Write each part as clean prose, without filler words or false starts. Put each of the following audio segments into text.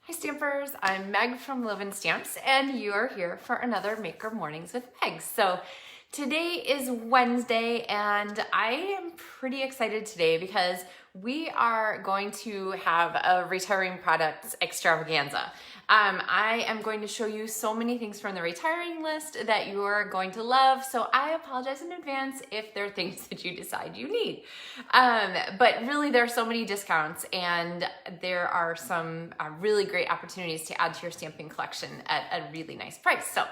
Hi Stampers, I'm Meg from LovenStamps and you are here for another Maker Mornings with Meg. So today is Wednesday and I am pretty excited today because we are going to have a retiring products extravaganza. I am going to show you so many things from the retiring list that you are going to love, so I apologize in advance if there are things that you decide you need. But really there are so many discounts and there are some really great opportunities to add to your stamping collection at a really nice price. So,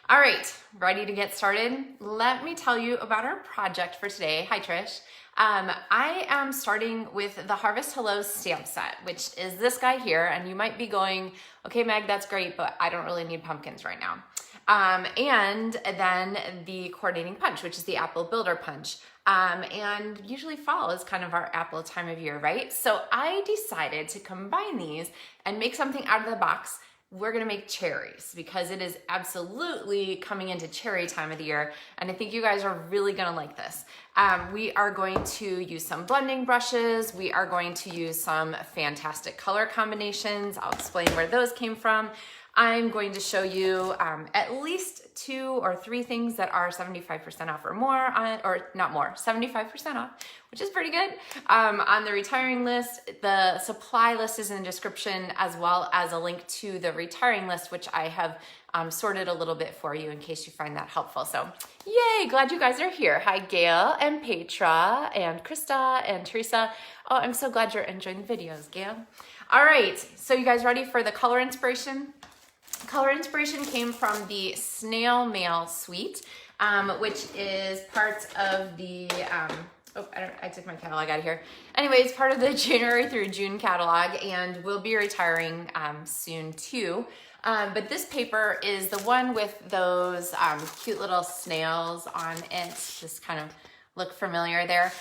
all right, ready to get started? Let me tell you about our project for today. Hi Trish. I am starting with the Harvest Hello stamp set, which is this guy here, and you might be going, okay Meg, that's great, but I don't really need pumpkins right now. And then the coordinating punch, which is the apple builder punch. And usually fall is kind of our apple time of year, right? So I decided to combine these and make something out of the box. We're gonna make cherries because it is absolutely coming into cherry time of the year, and I think you guys are really gonna like this. We are going to use some blending brushes. We are going to use some fantastic color combinations. I'll explain where those came from. I'm going to show you at least 2 or 3 things that are 75% off or more, or not more, 75% off, which is pretty good. On the retiring list, the supply list is in the description, as well as a link to the retiring list, which I have sorted a little bit for you in case you find that helpful. So yay, glad you guys are here. Hi Gail and Petra and Krista and Teresa. Oh, I'm so glad you're enjoying the videos, Gail. All right, so you guys ready for the color inspiration? Color inspiration came from the Snail Mail Suite, which is part of the, I took my catalog out of here. Anyways, part of the January through June catalog, and we'll be retiring soon too. But this paper is the one with those cute little snails on it. Just kind of look familiar there.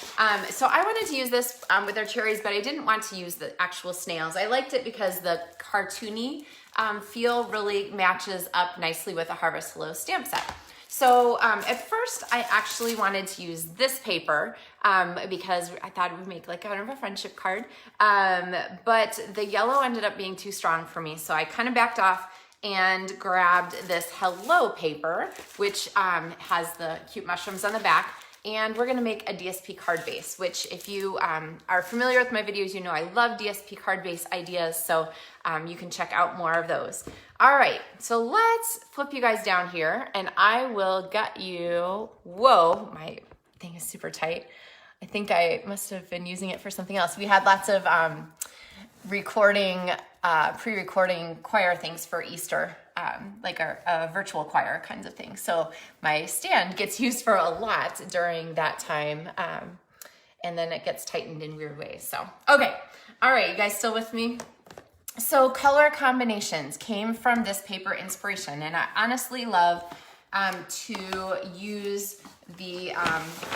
So I wanted to use this with our cherries, but I didn't want to use the actual snails. I liked it because the cartoony feel really matches up nicely with a Harvest Hello stamp set. So at first I actually wanted to use this paper because I thought it would make like kind of a friendship card, but the yellow ended up being too strong for me, so I kind of backed off and grabbed this Hello paper, which has the cute mushrooms on the back. And we're gonna make a DSP card base, which if you are familiar with my videos, you know I love DSP card base ideas, so you can check out more of those. All right, so let's flip you guys down here and I will get you, whoa, my thing is super tight. I think I must have been using it for something else. We had lots of pre-recording choir things for Easter, like our virtual choir kinds of things. So my stand gets used for a lot during that time, and then it gets tightened in weird ways. So, okay. All right, you guys still with me? So color combinations came from this paper inspiration, and I honestly love to use the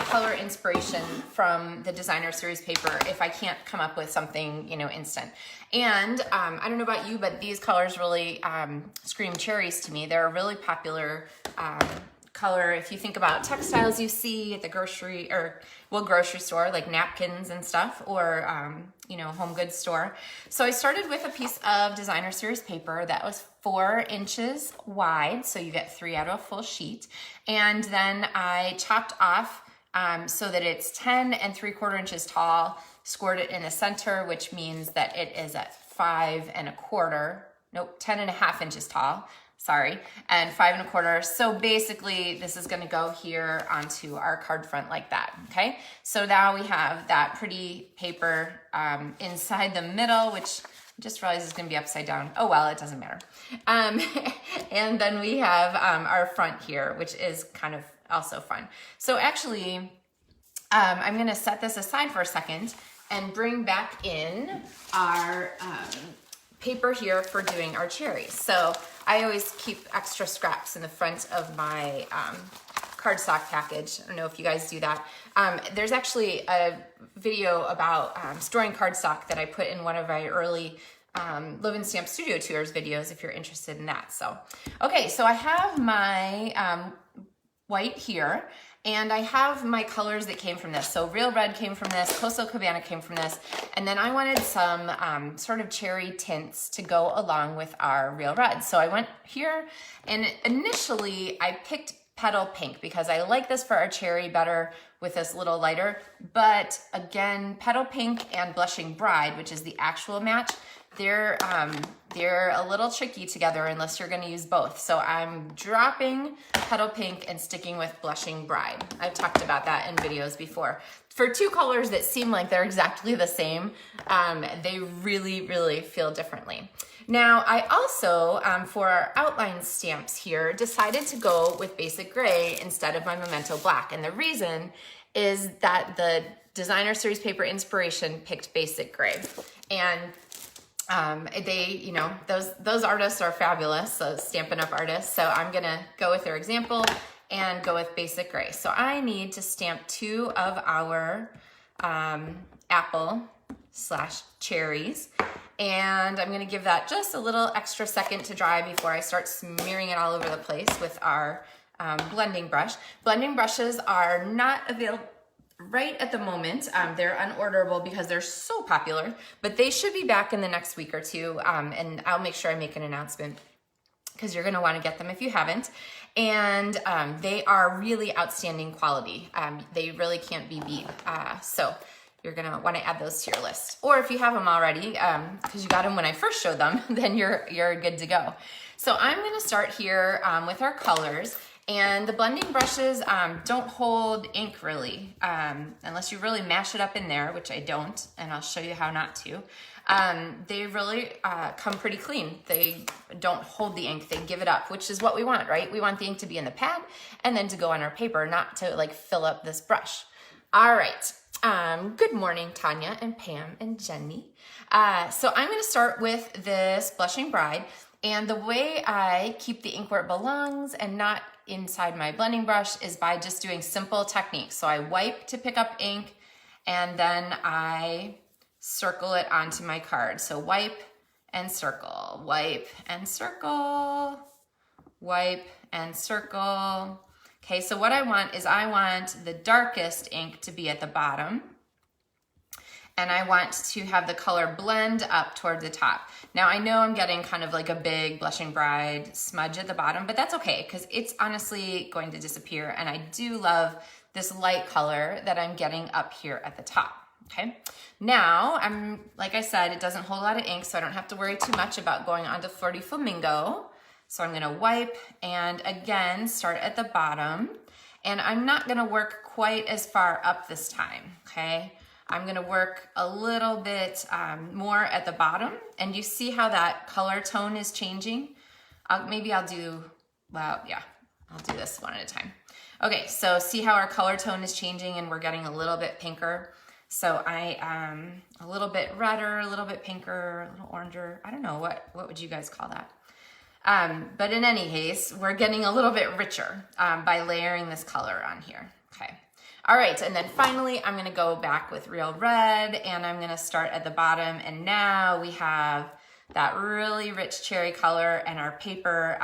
color inspiration from the designer series paper if I can't come up with something, you know, instant. And I don't know about you, but these colors really scream cherries to me. They're a really popular color if you think about textiles you see at the grocery store, like napkins and stuff, or you know, home goods store. So I started with a piece of designer series paper that was 4 inches wide, so you get 3 out of a full sheet, and then I chopped off so that it's 10 3/4 inches tall, scored it in the center, which means that it is at 5 1/4, nope, 10 1/2 inches tall, sorry, and 5 1/4. So basically this is gonna go here onto our card front like that, okay? So now we have that pretty paper inside the middle, which I just realized is gonna be upside down. Oh well, it doesn't matter. And then we have our front here, which is kind of also fun. So actually, I'm gonna set this aside for a second and bring back in our paper here for doing our cherries. So I always keep extra scraps in the front of my cardstock package. I don't know if you guys do that. There's actually a video about storing cardstock that I put in one of my early LovenStamps Studio Tours videos if you're interested in that. So, okay, so I have my white here. And I have my colors that came from this. So Real Red came from this, Coastal Cabana came from this, and then I wanted some sort of cherry tints to go along with our Real Red. So I went here, and initially I picked Petal Pink because I like this for our cherry better with this little lighter. But again, Petal Pink and Blushing Bride, which is the actual match, they're a little tricky together unless you're gonna use both. So I'm dropping Petal Pink and sticking with Blushing Bride. I've talked about that in videos before. For two colors that seem like they're exactly the same, they really, really feel differently. Now, I also, for our outline stamps here, decided to go with Basic Gray instead of my Memento Black. And the reason is that the Designer Series Paper Inspiration picked Basic Gray. And they, you know, those artists are fabulous, so Stampin' Up! Artists. So I'm gonna go with their example and go with Basic Gray. So I need to stamp 2 of our apple/cherries. And I'm gonna give that just a little extra second to dry before I start smearing it all over the place with our blending brush. Blending brushes are not available right at the moment. They're unorderable because they're so popular, but they should be back in the next week or two. And I'll make sure I make an announcement because you're gonna wanna get them if you haven't. And they are really outstanding quality. They really can't be beat. So you're gonna wanna add those to your list. Or if you have them already, because you got them when I first showed them, then you're good to go. So I'm gonna start here with our colors. And the blending brushes don't hold ink really, unless you really mash it up in there, which I don't, and I'll show you how not to. They really come pretty clean. They don't hold the ink, they give it up, which is what we want, right? We want the ink to be in the pad and then to go on our paper, not to like fill up this brush. All right, good morning, Tanya and Pam and Jenny. So I'm gonna start with this Blushing Bride, and the way I keep the ink where it belongs and not inside my blending brush is by just doing simple techniques. So I wipe to pick up ink, and then I circle it onto my card. So wipe and circle, wipe and circle, wipe and circle. Okay, so what I want is I want the darkest ink to be at the bottom, and I want to have the color blend up toward the top. Now I know I'm getting kind of like a big Blushing Bride smudge at the bottom, but that's okay because it's honestly going to disappear, and I do love this light color that I'm getting up here at the top, okay? Now, like I said, it doesn't hold a lot of ink, so I don't have to worry too much about going on to Flirty Flamingo. So I'm gonna wipe and again, start at the bottom, and I'm not gonna work quite as far up this time, okay? I'm gonna work a little bit more at the bottom, and you see how that color tone is changing? Maybe I'll do this one at a time. Okay, so see how our color tone is changing and we're getting a little bit pinker. So I, a little bit redder, a little bit pinker, a little oranger. I don't know, what would you guys call that? But in any case, we're getting a little bit richer by layering this color on here, okay? All right, and then finally, I'm gonna go back with Real Red, and I'm gonna start at the bottom, and now we have that really rich cherry color, and our paper,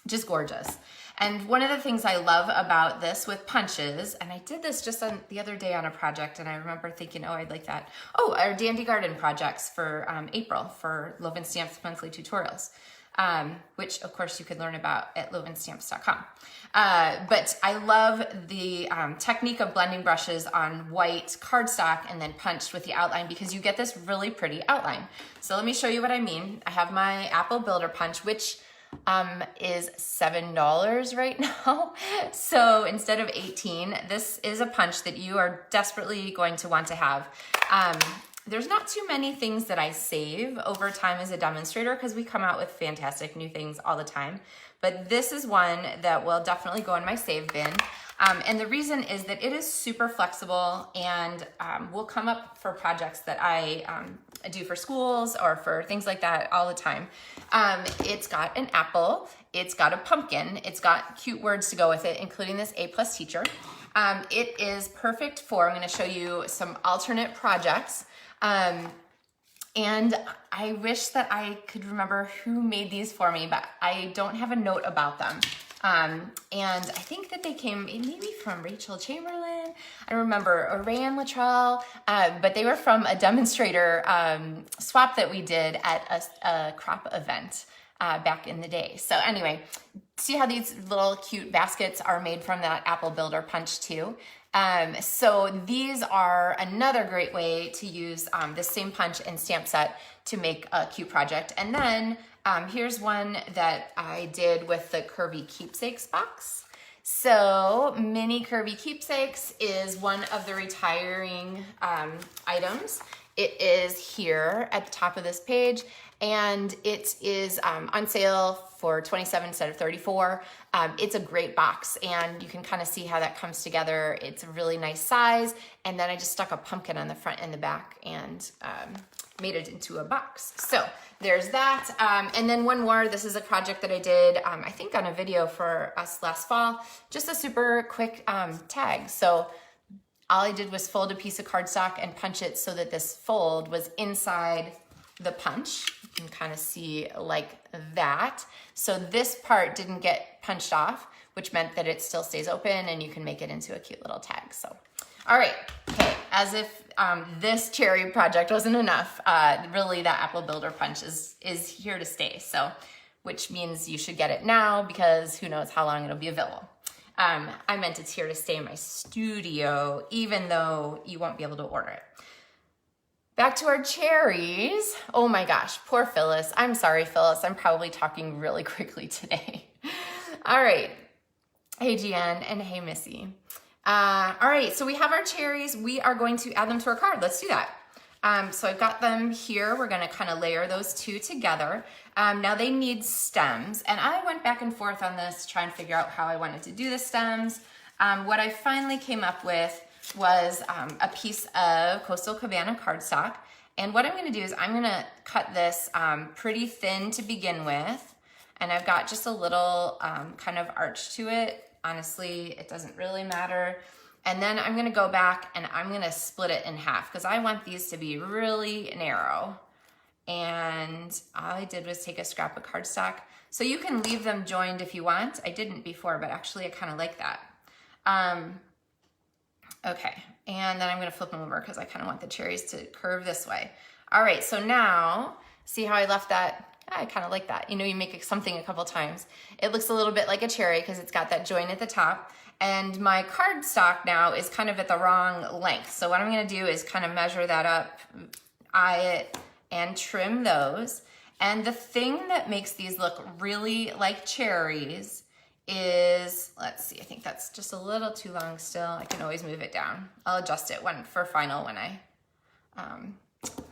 just gorgeous. And one of the things I love about this with punches, and I did this just the other day on a project, and I remember thinking, oh, I'd like that. Oh, our Dandy Garden projects for April for LovenStamps monthly tutorials. Which of course you could learn about at LovenStamps.com. But I love the technique of blending brushes on white cardstock and then punched with the outline because you get this really pretty outline. So let me show you what I mean. I have my Apple Builder Punch, which is $7 right now. So instead of $18, this is a punch that you are desperately going to want to have. There's not too many things that I save over time as a demonstrator because we come out with fantastic new things all the time. But this is one that will definitely go in my save bin. And the reason is that it is super flexible and will come up for projects that I do for schools or for things like that all the time. It's got an apple, it's got a pumpkin, it's got cute words to go with it, including this A+ teacher. It is perfect for, I'm gonna show you some alternate projects. And I wish that I could remember who made these for me, but I don't have a note about them. And I think that they came maybe from Rachel Chamberlain, I don't remember, or Rayanne Luttrell, but they were from a demonstrator swap that we did at a crop event back in the day. So anyway, see how these little cute baskets are made from that apple builder punch too. So these are another great way to use the same punch and stamp set to make a cute project. And then here's one that I did with the Curvy Keepsakes box. So Mini Curvy Keepsakes is one of the retiring items. It is here at the top of this page, and it is on sale for $27 instead of $34. It's a great box, and you can kind of see how that comes together. It's a really nice size, and then I just stuck a pumpkin on the front and the back and made it into a box. So there's that. And then one more, this is a project that I did, I think on a video for us last fall, just a super quick tag. So all I did was fold a piece of cardstock and punch it so that this fold was inside the punch. You can kind of see like that. So this part didn't get punched off, which meant that it still stays open and you can make it into a cute little tag. So, all right, okay, as if this cherry project wasn't enough, really that apple builder punch is here to stay. So, which means you should get it now because who knows how long it'll be available. I meant it's here to stay in my studio, even though you won't be able to order it. Back to our cherries. Oh my gosh, poor Phyllis. I'm sorry, Phyllis. I'm probably talking really quickly today. All right. Hey, Gian, and hey, Missy. All right, so we have our cherries. We are going to add them to our card. Let's do that. So I've got them here. We're gonna kind of layer those two together. Now they need stems, and I went back and forth on this, trying to figure out how I wanted to do the stems. What I finally came up with was a piece of Coastal Cabana cardstock. And what I'm gonna do is I'm gonna cut this pretty thin to begin with. And I've got just a little kind of arch to it. Honestly, it doesn't really matter. And then I'm gonna go back and I'm gonna split it in half because I want these to be really narrow. And all I did was take a scrap of cardstock. So you can leave them joined if you want. I didn't before, but actually I kind of like that. Okay, and then I'm gonna flip them over because I kind of want the cherries to curve this way. All right, so now, see how I left that? I kind of like that. You know, you make something a couple times. It looks a little bit like a cherry because it's got that join at the top. And my cardstock now is kind of at the wrong length. So what I'm gonna do is kind of measure that up, eye it, and trim those. And the thing that makes these look really like cherries is, let's see, I think that's just a little too long still. I can always move it down. I'll adjust it for final when I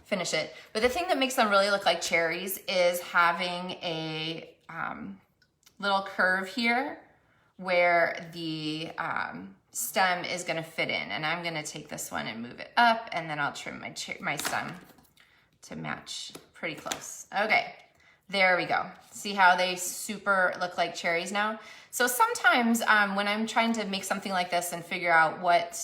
finish it. But the thing that makes them really look like cherries is having a little curve here where the stem is gonna fit in. And I'm gonna take this one and move it up, and then I'll trim my stem to match pretty close. Okay, there we go. See how they super look like cherries now? So sometimes when I'm trying to make something like this and figure out what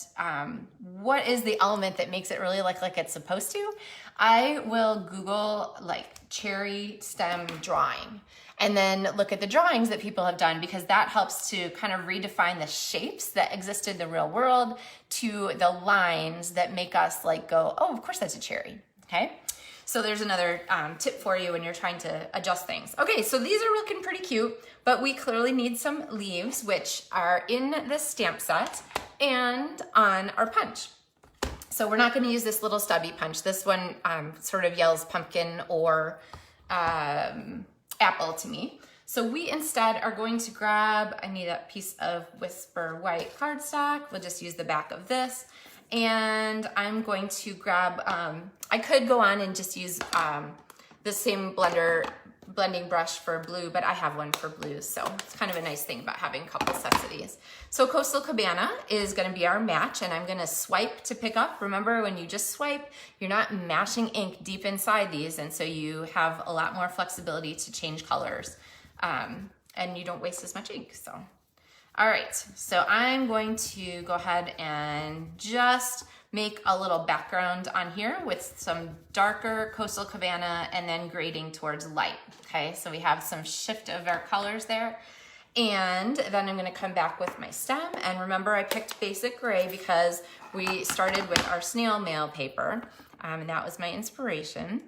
is the element that makes it really look like it's supposed to, I will Google like cherry stem drawing and then look at the drawings that people have done, because that helps to kind of redefine the shapes that exist in the real world to the lines that make us like go, oh, of course that's a cherry, okay? So there's another tip for you when you're trying to adjust things. Okay, so these are looking pretty cute, but we clearly need some leaves, which are in the stamp set and on our punch. So we're not gonna use this little stubby punch. This one sort of yells pumpkin or apple to me. So we instead are going to grab, I need a piece of Whisper White cardstock. We'll just use the back of this. And I'm going to grab, I could go on and just use the same blending brush for blue, but I have one for blues, so it's kind of a nice thing about having a couple sets of these. So Coastal Cabana is gonna be our match, and I'm gonna swipe to pick up. Remember, when you just swipe, you're not mashing ink deep inside these, and so you have a lot more flexibility to change colors, and you don't waste as much ink, so. All right, so I'm going to go ahead and just make a little background on here with some darker Coastal Cabana and then grading towards light, okay? So we have some shift of our colors there. And then I'm gonna come back with my stem. And remember, I picked basic gray because we started with our snail mail paper. And that was my inspiration.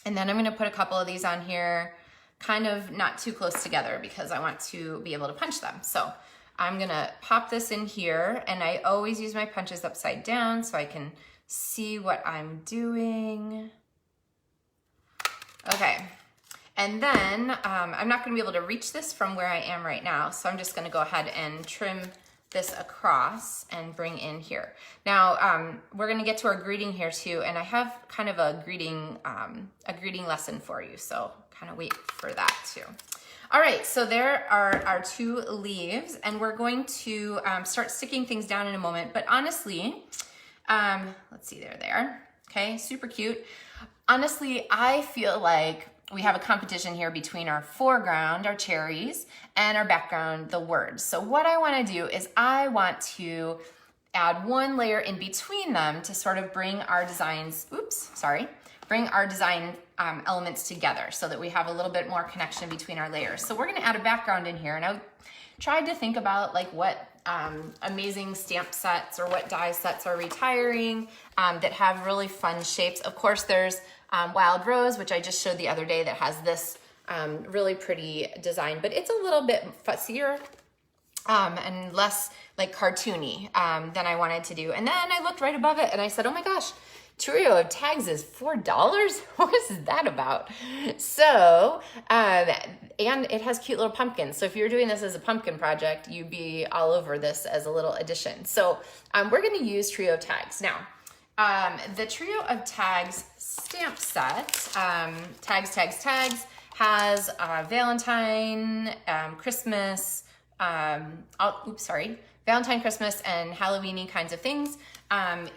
And then I'm gonna put a couple of these on here, kind of not too close together because I want to be able to punch them. So I'm gonna pop this in here, and I always use my punches upside down so I can see what I'm doing. Okay. And then I'm not gonna be able to reach this from where I am right now, so I'm just gonna go ahead and trim this across and bring in here. Now, we're gonna get to our greeting here too, and I have kind of a greeting lesson for you, so kind of wait for that too. All right, so there are our 2 leaves, and we're going to start sticking things down in a moment, but honestly, let's see, there they are. Okay, super cute. Honestly, I feel like we have a competition here between our foreground, our cherries, and our background, the words. So what I wanna do is I want to add 1 layer in between them to sort of bring our designs, bring our design elements together so that we have a little bit more connection between our layers. So we're gonna add a background in here, and I tried to think about like what amazing stamp sets or what die sets are retiring that have really fun shapes. Of course, there's Wild Rose, which I just showed the other day, that has this really pretty design, but it's a little bit fussier and less like cartoony than I wanted to do. And then I looked right above it and I said, oh my gosh, trio of tags is $4? What is that about? So, and it has cute little pumpkins. So if you're doing this as a pumpkin project, you'd be all over this as a little addition. So we're gonna use trio of tags. Now, the trio of tags stamp set, tags, has Valentine, Christmas, Valentine, Christmas, and Halloween-y kinds of things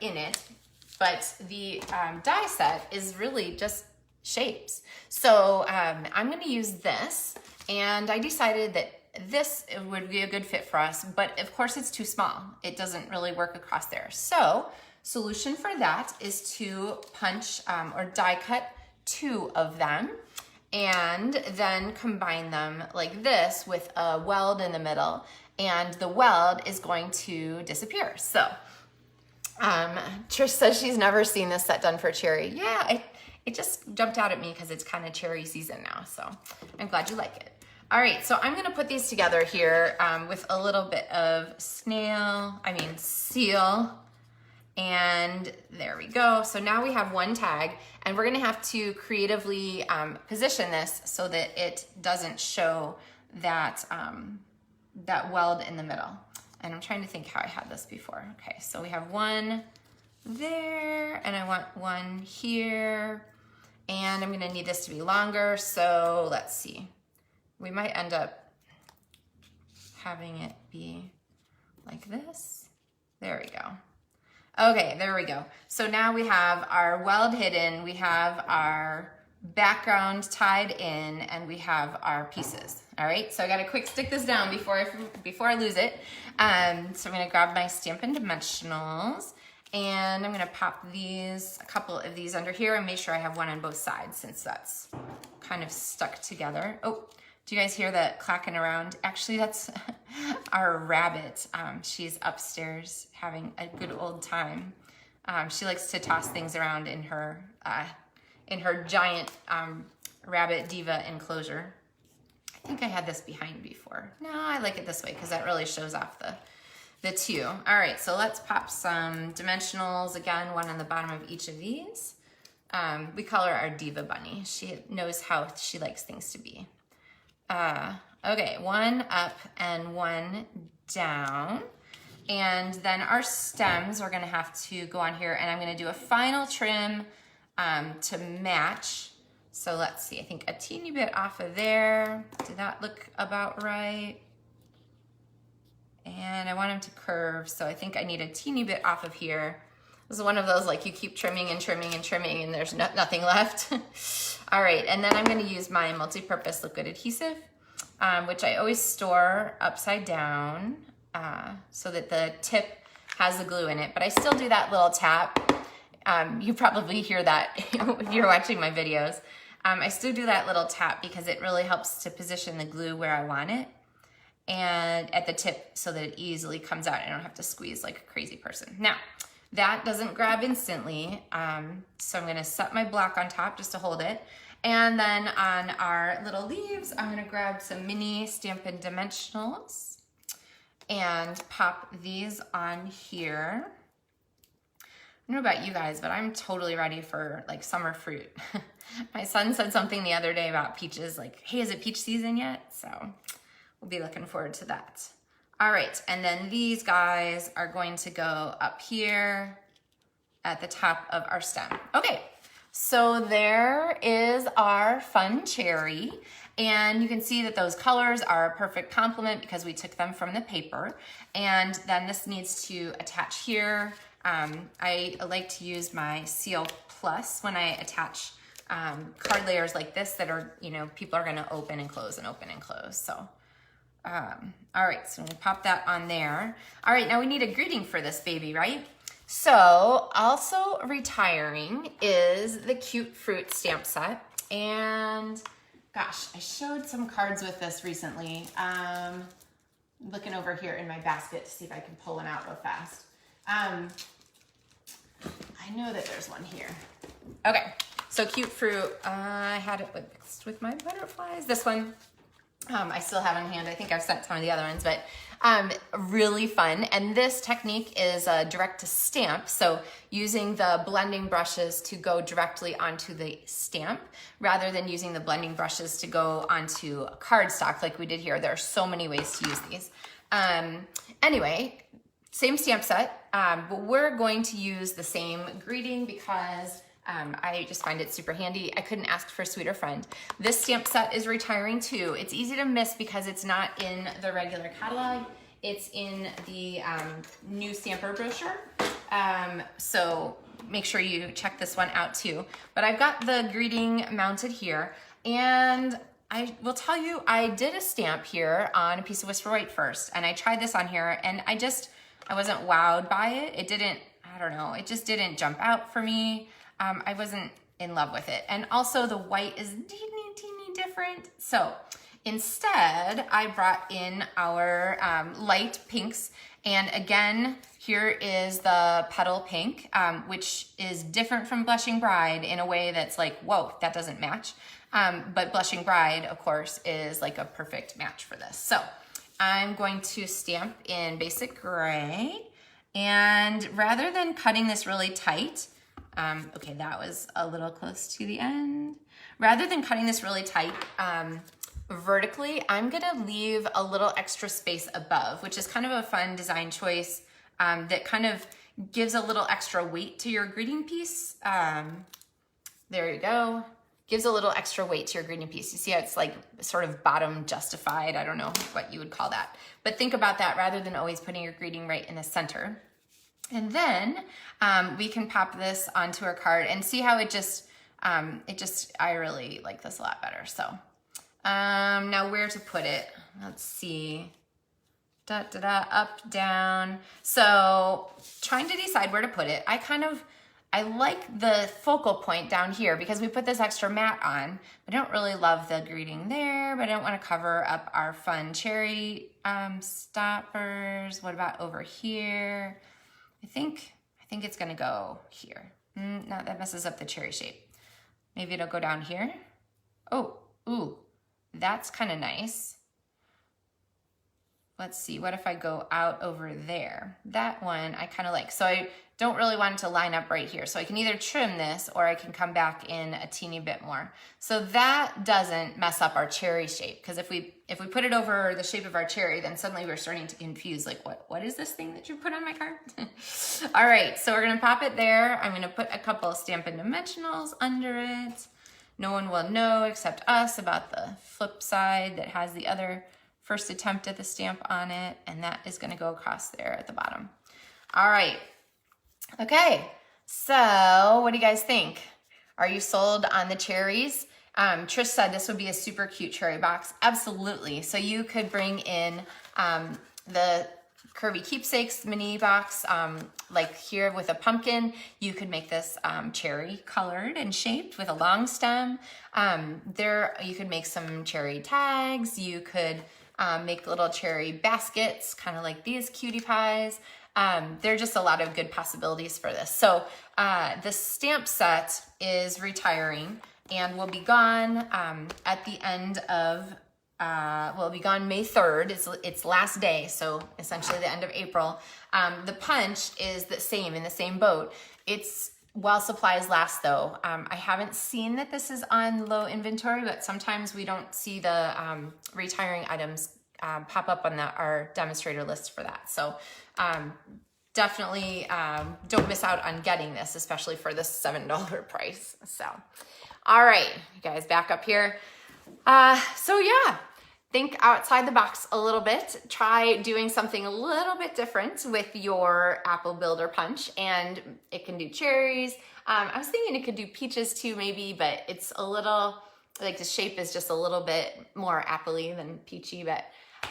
in it. But the die set is really just shapes. So I'm gonna use this, and I decided that this would be a good fit for us, but of course it's too small. It doesn't really work across there. So solution for that is to punch or die cut 2 of them and then combine them like this with a weld in the middle, and the weld is going to disappear. So Trish says she's never seen this set done for cherry. Yeah, it just jumped out at me because it's kind of cherry season now, so I'm glad you like it. All right, so I'm gonna put these together here with a little bit of seal, and there we go. So now we have 1 tag, and we're gonna have to creatively position this so that it doesn't show that, that weld in the middle. And I'm trying to think how I had this before. Okay, so we have 1 there, and I want 1 here, and I'm gonna need this to be longer, so let's see. We might end up having it be like this. There we go. Okay, there we go. So now we have our weld hidden, we have our background tied in, and we have our pieces. All right, so I gotta quick stick this down before I lose it. So I'm gonna grab my Stampin' Dimensionals, and I'm gonna pop a couple of these under here, and make sure I have 1 on both sides since that's kind of stuck together. Oh, do you guys hear that clacking around? Actually, that's our rabbit. She's upstairs having a good old time. She likes to toss things around in her giant rabbit diva enclosure. I think I had this behind before. No, I like it this way because that really shows off the 2. All right, so let's pop some dimensionals. Again, 1 on the bottom of each of these. We call her our diva bunny. She knows how she likes things to be. Okay, 1 up and 1 down. And then our stems are gonna have to go on here, and I'm gonna do a final trim to match. So let's see, I think a teeny bit off of there. Did that look about right? And I want them to curve, so I think I need a teeny bit off of here. This is one of those, like, you keep trimming and trimming and trimming and there's nothing left. All right, and then I'm gonna use my multi-purpose liquid adhesive, which I always store upside down so that the tip has the glue in it, but I still do that little tap. You probably hear that if you're watching my videos. I still do that little tap because it really helps to position the glue where I want it. and at the tip so that it easily comes out. I don't have to squeeze like a crazy person. Now, that doesn't grab instantly, so I'm gonna set my block on top just to hold it. And then on our little leaves, I'm gonna grab some mini Stampin' Dimensionals and pop these on here. I don't know about you guys, but I'm totally ready for like summer fruit. My son said something the other day about peaches, like, hey, is it peach season yet? So we'll be looking forward to that. All right, and then these guys are going to go up here at the top of our stem. Okay, so there is our fun cherry. And you can see that those colors are a perfect complement because we took them from the paper. And then this needs to attach here. I like to use my Seal Plus when I attach card layers like this that are, you know, people are gonna open and close and open and close, so. All right, so I'm gonna pop that on there. All right, now we need a greeting for this baby, right? So also retiring is the Cute Fruit stamp set. And gosh, I showed some cards with this recently. Looking over here in my basket to see if I can pull one out real fast. I know that there's one here. Okay, so Cute Fruit, I had it mixed with my butterflies. This one, I still have in hand. I think I've sent some of the other ones, but really fun. And this technique is direct to stamp. So using the blending brushes to go directly onto the stamp rather than using the blending brushes to go onto cardstock like we did here. There are so many ways to use these. Anyway, same stamp set, but we're going to use the same greeting because I just find it super handy. I couldn't ask for a sweeter friend. This stamp set is retiring too. It's easy to miss because it's not in the regular catalog. It's in the new stamper brochure. So make sure you check this one out too. But I've got the greeting mounted here, and I will tell you, I did a stamp here on a piece of Whisper White first, and I tried this on here, and I wasn't wowed by it. It didn't, I don't know, it just didn't jump out for me. I wasn't in love with it. And also the white is teeny different. So instead, I brought in our light pinks. And again, here is the Petal Pink, which is different from Blushing Bride in a way that's like, whoa, that doesn't match. But Blushing Bride, of course, is like a perfect match for this. So I'm going to stamp in Basic Gray. And rather than cutting this really tight, okay, that was a little close to the end. Rather than cutting this really tight vertically, I'm gonna leave a little extra space above, which is kind of a fun design choice that kind of gives a little extra weight to your greeting piece. There you go. Gives a little extra weight to your greeting piece. You see how it's like sort of bottom justified? I don't know what you would call that. But think about that rather than always putting your greeting right in the center. And then we can pop this onto our card and see how I really like this a lot better. So now where to put it? Let's see. Up, down. So trying to decide where to put it. I like the focal point down here because we put this extra mat on. I don't really love the greeting there, but I don't want to cover up our fun cherry stoppers. What about over here? I think it's gonna go here. No, that messes up the cherry shape. Maybe it'll go down here. Oh, ooh, that's kind of nice. Let's see, what if I go out over there? That one I kind of like. So I don't really want it to line up right here. So I can either trim this or I can come back in a teeny bit more. So that doesn't mess up our cherry shape, because if we put it over the shape of our cherry, then suddenly we're starting to confuse, like, what is this thing that you put on my card? All right, so we're gonna pop it there. I'm gonna put a couple of Stampin' Dimensionals under it. No one will know except us about the flip side that has the other first attempt at the stamp on it, and that is gonna go across there at the bottom. All right, okay, so what do you guys think? Are you sold on the cherries? Trish said this would be a super cute cherry box. Absolutely, so you could bring in the Curvy Keepsakes mini box, like here with a pumpkin. You could make this cherry colored and shaped with a long stem. You could make some cherry tags. You could make little cherry baskets, kind of like these cutie pies. There are just a lot of good possibilities for this. So the stamp set is retiring and will be gone at the end of, will be gone May 3rd. It's last day, so essentially the end of April. The punch is the same, in the same boat. It's while supplies last though. I haven't seen that this is on low inventory, but sometimes we don't see the retiring items pop up on our demonstrator list for that. So definitely don't miss out on getting this, especially for this $7 price. So, all right, you guys, back up here. So yeah, think outside the box a little bit. Try doing something a little bit different with your apple builder punch, and it can do cherries. I was thinking it could do peaches too, maybe, but it's a little, like the shape is just a little bit more apple-y than peachy, but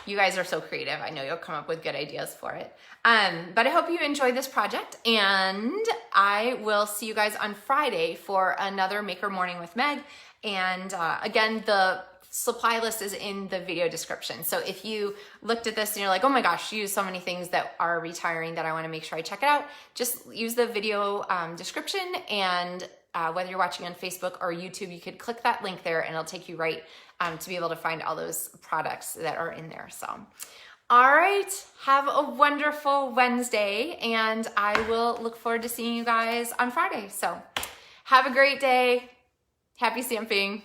you guys are so creative. I know you'll come up with good ideas for it. But I hope you enjoyed this project, and I will see you guys on Friday for another Maker Morning with Meg. And again, the supply list is in the video description. So if you looked at this and you're like, oh my gosh, you use so many things that are retiring that I want to make sure I check it out, just use the video description, and whether you're watching on Facebook or YouTube, you could click that link there and it'll take you right to be able to find all those products that are in there. So, all right, have a wonderful Wednesday, and I will look forward to seeing you guys on Friday. So have a great day. Happy stamping.